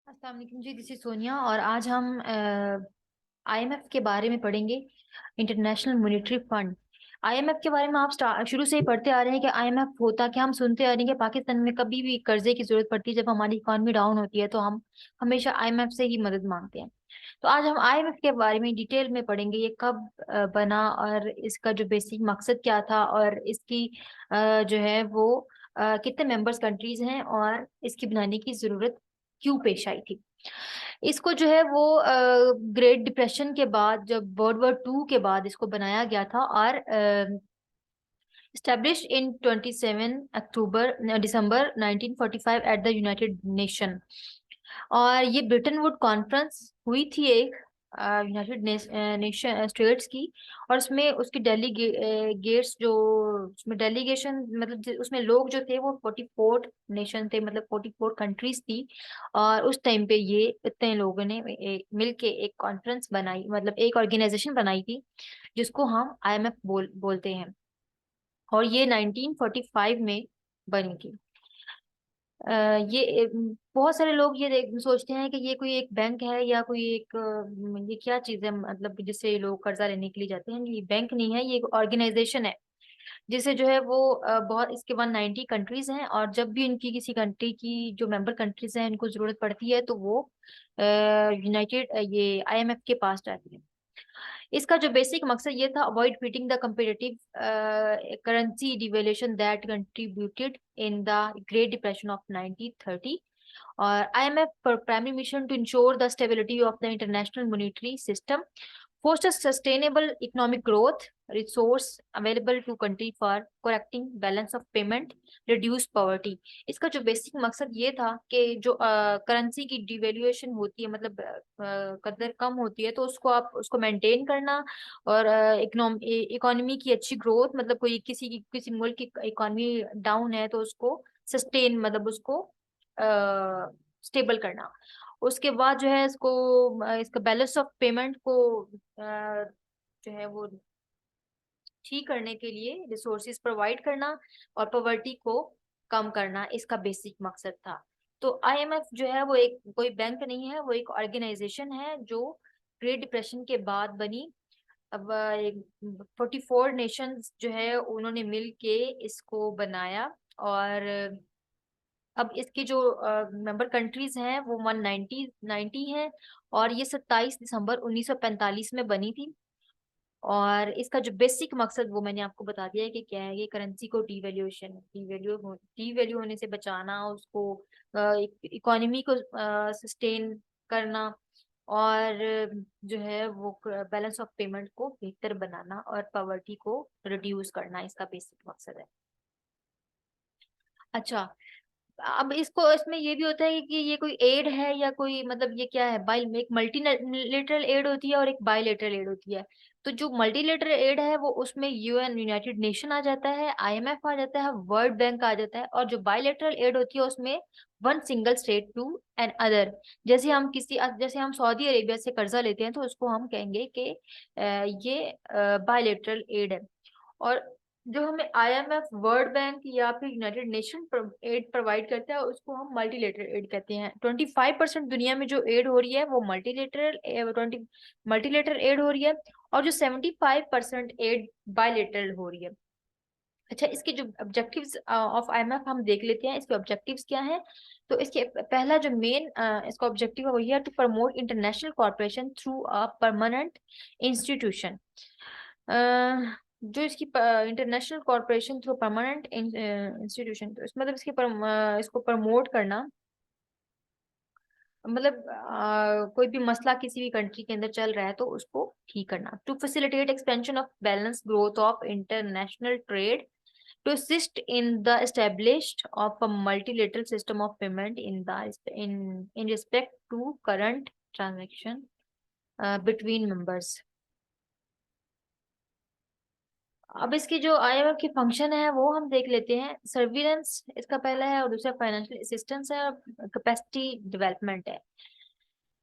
अस्सलाम वालेकुम जी, this is Sonia और आज हम आईएमएफ के बारे में पढ़ेंगे। International monetary fund. आईएमएफ के बारे में आप शुरू से ही पढ़ते आ रहे हैं कि आईएमएफ होता क्या। हम सुनते आ रहे हैं कि पाकिस्तान में कभी भी कर्जे की जरूरत पड़ती है, जब हमारी इकॉनमी डाउन होती है तो हम हमेशा आईएमएफ से ही मदद मांगते हैं। तो आज हम आईएमएफ के बारे में डिटेल में पढ़ेंगे, ये कब बना और इसका जो बेसिक मकसद क्या था और इसकी जो है वो कितने मेंबर्स कंट्रीज हैं और इसकी बनाने की जरूरत क्यों पेश आई थी। इसको जो है वो ग्रेट डिप्रेशन के बाद, जब वर्ल्ड वॉर 2 के बाद इसको बनाया गया था और established in 27 October December 1945 at the United nation. और ये ब्रिटेन वुड कॉन्फ्रेंस हुई थी एक यूनाइटेड नेशन स्टेट्स की। और उसमें उसकी डेलीगेट्स जो उसमें डेलीगेशन मतलब उसमें लोग जो थे वो 44 नेशन थे, मतलब 44 कंट्रीज थी। और उस टाइम पे ये इतने लोगों ने मिलके एक कॉन्फ्रेंस बनाई, मतलब एक ऑर्गेनाइजेशन बनाई थी जिसको हम आईएमएफ बोलते हैं। और ये 1945 में बनी थी। बहुत सारे लोग ये सोचते हैं कि ये कोई एक बैंक है या कोई एक ये क्या चीज है, मतलब कि जिससे लोग कर्जा लेने के लिए जाते हैं। ये बैंक नहीं है, ये एक ऑर्गेनाइजेशन है जिसे जो है वो बहुत इसके 190 कंट्रीज हैं। और जब भी इनकी किसी कंट्री की जो मेंबर कंट्रीज हैं इनको जरूरत पड़ती है तो वो यूनाइटेड ये आईएमएफ के पास जाती है। इसका जो बेसिक मकसद ये था, avoid fitting the competitive currency devaluation that contributed in the great depression of 1930। और IMF for primary mission to ensure the stability of the international monetary system, foster sustainable economic growth, resource available to country for correcting balance of payment, reduce poverty। इसका जो basic मकसद ये था कि जो currency की devaluation होती है, मतलब कदर कम होती है, तो उसको आप उसको मेंटेन करना। और इकोनॉमी की अच्छी ग्रोथ, मतलब कोई किसी मुल्क की इकोनॉमी डाउन है तो उसको सस्टेन, मतलब उसको स्टेबल करना। उसके बाद जो है इसको इसका बैलेंस ऑफ पेमेंट को जो है वो ठीक करने के लिए रिसोर्सेज प्रोवाइड करना और पॉवर्टी को कम करना, इसका बेसिक मकसद था। तो आईएमएफ जो है वो एक कोई बैंक नहीं है, वो एक ऑर्गेनाइजेशन है जो ग्रेट डिप्रेशन के बाद बनी। अब 44 नेशंस जो है उन्होंने मिल के इसको बनाया। और अब इसकी जो मेंबर कंट्रीज हैं वो 190 हैं। और ये 27 दिसंबर 1945 में बनी थी। और इसका जो बेसिक मकसद वो मैंने आपको बता दिया है कि क्या है। ये करेंसी को डीवैल्यू होने से बचाना, उसको इकोनॉमी को सस्टेन करना, और जो है वो बैलेंस ऑफ पेमेंट को बेहतर बनाना और पॉवर्टी को रिड्यूस करना, इसका बेसिक मकसद है। अच्छा, अब इसको इसमें ये भी होता है कि ये कोई एड है या कोई, मतलब ये क्या है, बाई एक मल्टीलेटरल एड होती है और एक बाईलेटरल एड होती है। तो जो मल्टीलेटरल एड है वो उसमें यूएन यूनाइटेड नेशन आ जाता है, आईएमएफ आ जाता है, वर्ल्ड बैंक आ जाता है। और जो बाईलेटरल एड होती है उसमें one single state to another. जैसे हम सऊदी अरेबिया से कर्जा लेते हैं तो उसको हम कहेंगे कि ये बाईलेटरल एड है। और जो हमें आईएमएफ, वर्ल्ड बैंक या फिर यूनाइटेड नेशन एड प्रोवाइड करता है उसको हम मल्टीलेटरल एड कहते हैं। 25% दुनिया में जो एड हो रही है वो मल्टीलेटरल एड हो रही है। और जो 75% एड बायलेटरल हो रही है। अच्छा, इसके जो ऑब्जेक्टिव्स ऑफ आईएमएफ हम देख लेते हैं, इसके ऑब्जेक्टिव्स क्या हैं। तो इसके पहला जो मेन इसका ऑब्जेक्टिव है वो ये है, to promote international corporation through a permanent institution. जो इसकी international corporation through permanent institution, तो मतलब इसको प्रमोट करना, मतलब कोई भी मसला किसी भी कंट्री के अंदर चल रहा है तो उसको ठीक करना। To facilitate expansion of balance growth of international trade, to assist in the established of a multilateral system of payment in respect to current transaction between members। अब इसकी जो आईएमएफ की फंक्शन है वो हम देख लेते हैं। सर्विलेंस इसका पहला है और दूसरा फाइनेंशियल असिस्टेंस है और कैपेसिटी डेवलपमेंट है।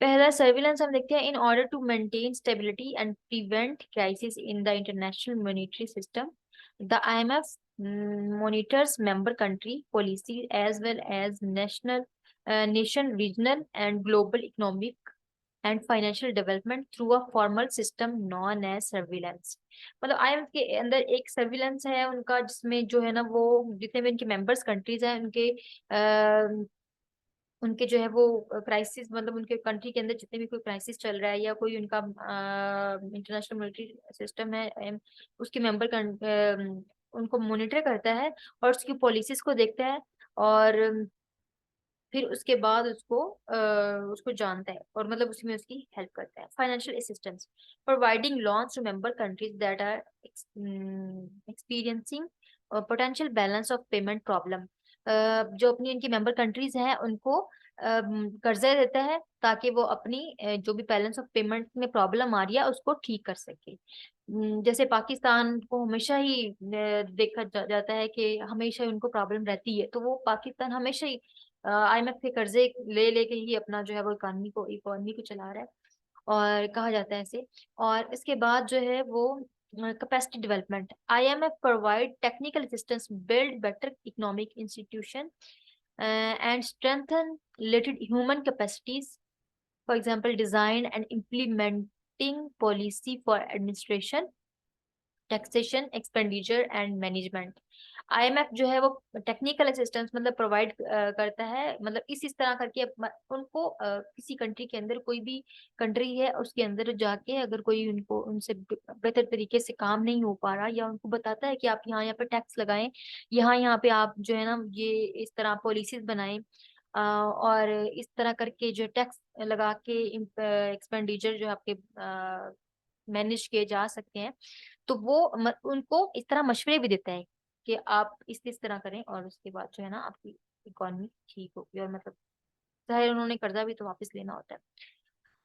पहला सर्विलेंस हम देखते हैं। In order to maintain stability and prevent crisis in the international monetary system, the IMF monitors member country policy as well as national nation, regional and global economic and financial development through a formal system known as surveillance। मतलब IMF के अंदर एक surveillance है उनका, जिसमें जो है ना वो जितने भी उनके मेंबर्स कंट्रीज हैं उनके जो है वो क्राइसिस, मतलब उनके कंट्री के अंदर जितने भी कोई क्राइसिस चल रहा है या कोई उनका इंटरनेशनल मिलिट्री सिस्टम है, उसके मेंबर उनको मॉनिटर करता है और उसकी पॉलिसीज को देखता है, और फिर उसके बाद उसको जानता है और मतलब उसमें उसकी हेल्प करता है। Financial assistance, providing loans to member countries that are experiencing potential balance of payment problem. जो अपनी इनकी मेंबर कंट्रीज हैं उनको कर्जा देता है ताकि वो अपनी जो भी बैलेंस ऑफ पेमेंट में प्रॉब्लम आ रही है उसको ठीक कर सके। जैसे पाकिस्तान को हमेशा ही देखा जाता है कि हमेशा ही उनको प्रॉब्लम रहती है, तो वो पाकिस्तान हमेशा ही आईएमएफ के कर्जे ले लेके ही अपना जो है वो इकोनॉमी को चला रहा है, और कहा जाता है ऐसे। और इसके बाद जो है वो capacity development, IMF provide technical assistance, build better economic institution and strengthen related human capacities, for example design and implementing policy for administration, taxation, expenditure and management. IMF जो है वो टेक्निकल असिस्टेंस मतलब प्रोवाइड करता है, मतलब इस तरह करके उनको किसी कंट्री के अंदर, कोई भी कंट्री है उसके अंदर जाके अगर कोई उनको उनसे बेहतर तरीके से काम नहीं हो पा रहा, या उनको बताता है कि आप यहाँ यहाँ पे टैक्स लगाएं, यहाँ यहाँ पे आप जो है ना ये इस तरह पॉलिसीज बनाएं, और इस तरह करके जो टैक्स लगा के एक्सपेंडिचर जो आपके मैनेज किए जा सकते हैं, तो वो उनको इस तरह मशवरे भी देता है कि आप इस तरह करें, और उसके बाद जो है ना आपकी इकोनॉमी ठीक होगी, और मतलब चाहे उन्होंने कर्जा भी तो वापस लेना होता है।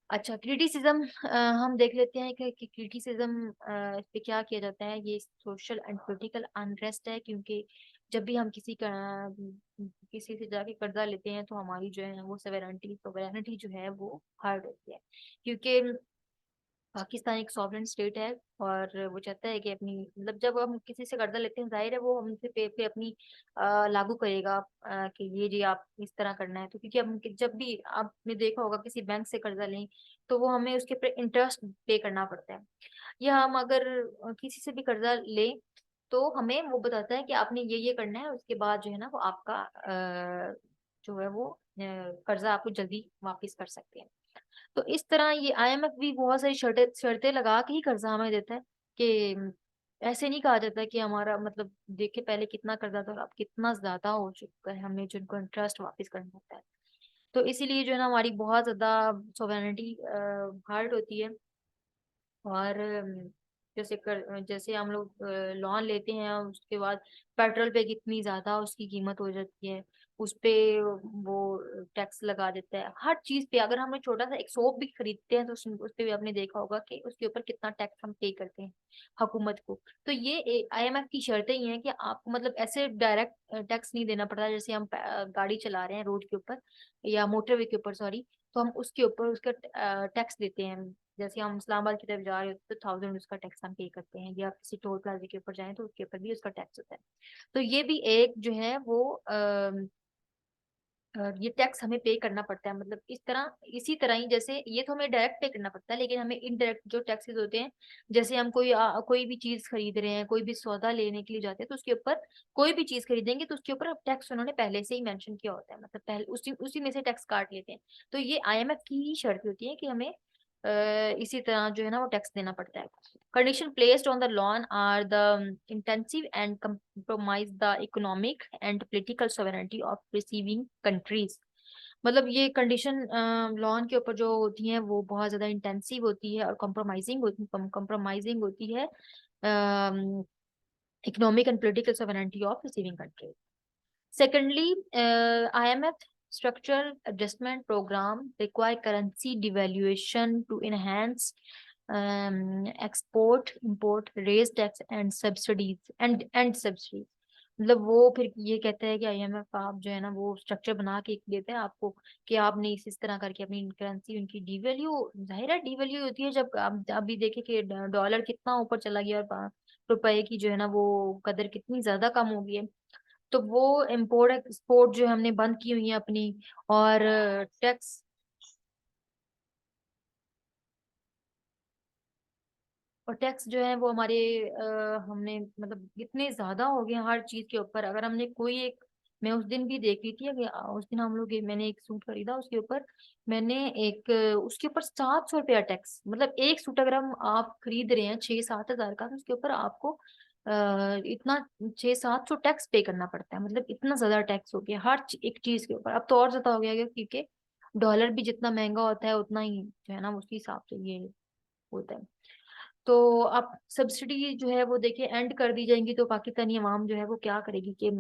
अच्छा, क्रिटिसिज्म हम देख लेते हैं कि क्रिटिसिज्म इस पे क्या किया जाता है। ये सोशल एंड पॉलिटिकल अनरेस्ट है, क्योंकि जब भी हम किसी से जाके कर्जा लेते हैं तो हमारी जो है वो सोवरेनिटी जो है वो हर्ट होती है, क्योंकि पाकिस्तान एक सॉवरेन स्टेट है, और वो चाहता है कि अपनी, मतलब जब हम किसी से कर्जा लेते हैं जाहिर है वो हमसे पे अपनी लागू करेगा कि ये जी आप इस तरह करना है। तो क्योंकि हम जब भी आपने देखा होगा किसी बैंक से कर्जा लें तो वो हमें उसके ऊपर इंटरेस्ट पे करना पड़ता है, या हम अगर किसी से भी कर्जा लें तो हमें वो बताता है कि आपने ये करना है, उसके बाद जो है ना वो आपका जो है वो कर्जा आपको जल्दी वापिस कर सकते हैं। तो इस तरह ये आईएमएफ भी बहुत सारी शर्तें शर्तें लगा के ही कर्जा हमें देता है, कि ऐसे नहीं कहा जाता कि हमारा मतलब देखे पहले कितना कर्जा था और अब कितना ज्यादा हो चुका है, हमें जो इनको इंटरेस्ट वापस करना होता है। तो इसीलिए जो है ना हमारी बहुत ज्यादा सोवेरेनिटी हार्ट होती है। और जैसे हम लोग लोन लेते हैं, उसके बाद पेट्रोल पे कितनी ज्यादा उसकी कीमत हो जाती है, उस पे वो टैक्स लगा देता है हर चीज पे। अगर हम छोटा सा एक सोप भी खरीदते हैं तो उस पे भी आपने देखा होगा कि उसके ऊपर कितना टैक्स हम पे करते हैं हुकूमत को। तो ये आईएमएफ की शर्तें ही हैं कि आपको मतलब ऐसे डायरेक्ट टैक्स नहीं देना पड़ता, जैसे हम गाड़ी चला रहे हैं रोड के ऊपर या मोटरवे के ऊपर, सॉरी, तो हम उसके ऊपर उसका टैक्स देते हैं। जैसे हम इस्लामाबाद की तरफ जा रहे होते तो 1000 उसका टैक्स हम पे करते हैं, या किसी टोल प्लाजा के ऊपर जाएं तो उसके ऊपर भी उसका टैक्स होता है। तो ये भी एक जो है वो ये टैक्स हमें पे करना पड़ता है, मतलब इस तरह इसी तरह ही जैसे ये तो हमें डायरेक्ट पे करना पड़ता है, लेकिन हमें इनडायरेक्ट जो टैक्सेस होते हैं, जैसे हम कोई भी चीज खरीद रहे हैं, कोई भी सौदा लेने के लिए जाते हैं तो उसके ऊपर, कोई भी चीज खरीदेंगे तो उसके ऊपर टैक्स उन्होंने पहले से ही मेंशन किया होता है, मतलब पहले उसी उसी में से टैक्स काट लेते हैं। तो ये आईएमएफ की ही शर्त होती है कि हमें इसी तरह जो है ना वो टैक्स देना पड़ता है। Condition placed on the loan are the intensive and compromise the economic and political sovereignty of receiving countries। मतलब ये कंडीशन लॉन के ऊपर जो होती हैं वो बहुत ज्यादा इंटेंसिव होती है और कंप्रोमाइजिंग होती है economic and political sovereignty of receiving country. Secondly, IMF structural adjustment program require currency devaluation to enhance export, import, raise tax and subsidies। मतलब वो फिर ये कहता है कि आईएमएफ आप जो है ना वो स्ट्रक्चर बना के देता है आपको कि आपने इस तरह करके अपनी करेंसी उनकी डिवैल्यू, जाहिर है डिवैल्यू होती है जब आप अभी देखे कि डॉलर कितना ऊपर चला गया और रुपए की जो है ना वो कदर कितनी ज्यादा कम हो गई है। तो वो इम्पोर्ट एक्सपोर्ट जो हमने बंद की हुई है अपनी, और टैक्स, और टैक्स जो है वो हमारे हमने मतलब इतने ज्यादा हो गए हैं हर चीज के ऊपर। अगर हमने कोई एक, मैं उस दिन भी देख रही थी कि उस दिन हम लोग मैंने एक सूट खरीदा, उसके ऊपर मैंने एक उसके ऊपर 700 रुपया टैक्स। मतलब एक सूट अगर हम आप खरीद रहे हैं 6-7 हजार का, तो उसके ऊपर आपको इतना 600-700 टैक्स पे करना पड़ता है। मतलब इतना ज्यादा टैक्स हो गया हर एक चीज के ऊपर। अब तो और ज्यादा हो गया है, क्योंकि डॉलर भी जितना महंगा होता है उतना ही जो है ना उसके हिसाब से ये होता है। तो अब सब्सिडी जो है वो देखिए एंड कर दी जाएंगी, तो पाकिस्तानी अवाम जो है वो क्या करेगी कि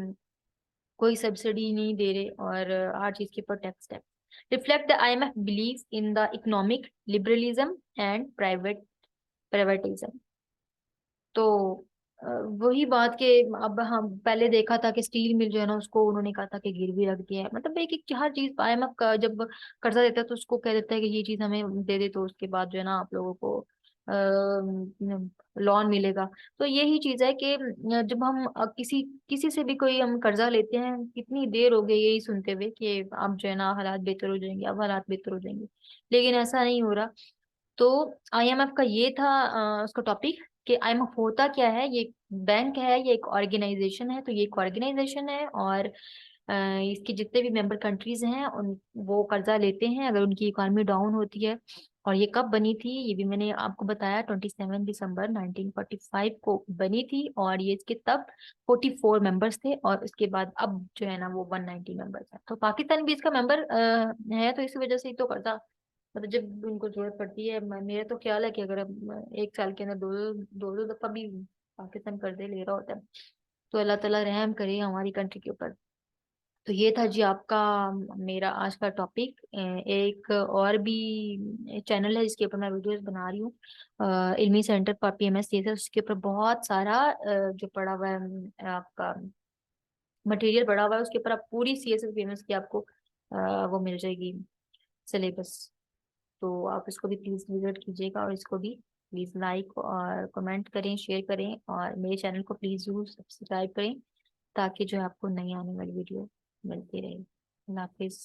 कोई सब्सिडी नहीं दे रहे और हर चीज के ऊपर tax tax. Reflect the IMF believe in the economic liberalism and privatism. तो वही बात के, अब हम पहले देखा था कि स्टील मिल जो है ना उसको उन्होंने कहा था कि गिरवी रख दिया है। मतलब एक एक हर चीज IMF का जब कर्जा देता है तो उसको कह देता है कि ये चीज हमें दे दे, तो उसके बाद जो है ना आप लोगों को लोन मिलेगा। तो यही चीज है कि जब हम किसी किसी से भी कोई हम कर्जा लेते हैं, कितनी देर हो गई यही सुनते हुए कि अब जो है ना हालात बेहतर हो जाएंगे, अब हालात बेहतर हो जाएंगे, लेकिन ऐसा नहीं हो रहा। तो IMF का ये था उसका टॉपिक कि IMF होता क्या है। ये बैंक है, ये एक ऑर्गेनाइजेशन है। तो ये एक ऑर्गेनाइजेशन है, और इसके जितने भी मेंबर कंट्रीज हैं उन वो कर्जा लेते हैं अगर उनकी इकोनॉमी डाउन होती है। और ये कब बनी थी ये भी मैंने आपको बताया, 27 दिसंबर 1945 को बनी थी। और ये इसके तब 44 मेंबर्स थे, और उसके बाद अब जो है ना वो 190 मेंबर्स है। तो पाकिस्तान भी इसका मेंबर है, तो इसी वजह से ही तो कर्जा, मतलब जब उनको जरूरत पड़ती है, मेरा तो ख्याल है कि अगर हम एक साल के अंदर दो दफा भी पाकिस्तान कर्जे ले रहा होता है, तो अल्लाह ताला रहम करे हमारी कंट्री के ऊपर। तो ये था जी आपका मेरा आज का टॉपिक। एक और भी चैनल है जिसके ऊपर मैं वीडियोस बना रही हूँ, इल्मी सेंटर फॉर PMS CSS। उसके ऊपर बहुत सारा जो पड़ा हुआ है आपका मटेरियल पड़ा हुआ है, उसके ऊपर आप पूरी CSS PMS की आपको वो मिल जाएगी सिलेबस। तो आप इसको भी प्लीज विजिट कीजिएगा, और इसको भी प्लीज लाइक और कमेंट करें, शेयर करें, और मेरे चैनल को प्लीज जरूर सब्सक्राइब करें, ताकि जो है आपको नई आने वाली वीडियो मिलती रहे। अल्लाह हाफिज।